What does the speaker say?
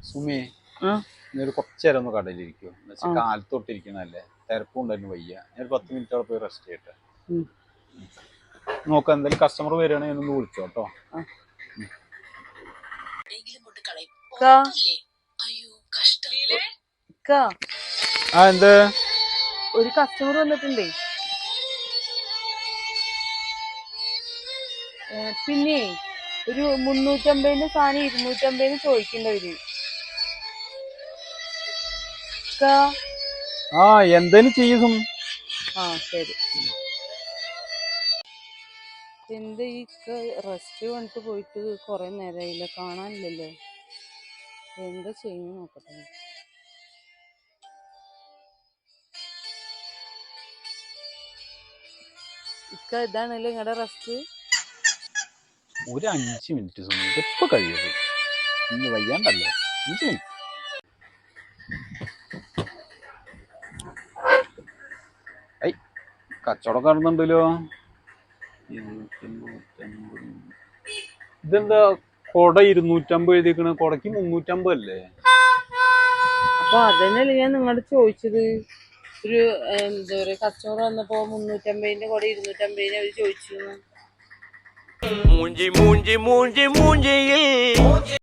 സുമേ ഒരു കുറച്ചേരം ഒന്ന് കടയിലിരിക്കും എന്നുവെച്ചാൽ കാലത്തൊട്ടിരിക്കണല്ലേ തിരപ്പുണ്ടായിരുന്നു വയ്യ ഞാൻ 10 മിനിറ്റ് പോയി റെസ്റ്റ് ചെയ്യട്ടെ നോക്കാം എന്തായാലും കസ്റ്റമർ വരികയാണെങ്കിൽ ഒന്ന് വിളിച്ചോ കേട്ടോ എന്ത് ഒരു കസ്റ്റമർ വന്നിട്ടുണ്ടേ പിന്നെ ഒരു 350 സാധനം 250 ചോദിക്കണ്ടവര് എന്തേലും ചെയ്യും ശരി എന്താ ഈ റെസ്റ്റ് വന്നിട്ട് പോയിട്ട് കൊറേ നേരമായില്ല കാണാനില്ലല്ലോ എന്താ ചെയ്യുന്നു നോക്കട്ടെ ഇതാണല്ലോ നിങ്ങളുടെ റെസ്റ്റ് ഒരു 5 മിനിറ്റ് സമയത്ത് ഇപ്പൊ കഴിയുള്ളൂ ഇന്ന് വയ്യാണ്ടല്ലേ 5 മിനിറ്റ് കച്ചവടം കാണുന്നുണ്ടല്ലോ ഇതെന്താ കൊട 250 എഴുതിക്കണ കൊടക്ക് 350 അല്ലേ അപ്പൊ അതന്നെയല്ലേ ഞാൻ നിങ്ങളോട് ചോദിച്ചത് ഒരു എന്താ പറയാ കച്ചവടം വന്നപ്പോ 350 കൊട 250 അവര് ചോദിച്ചു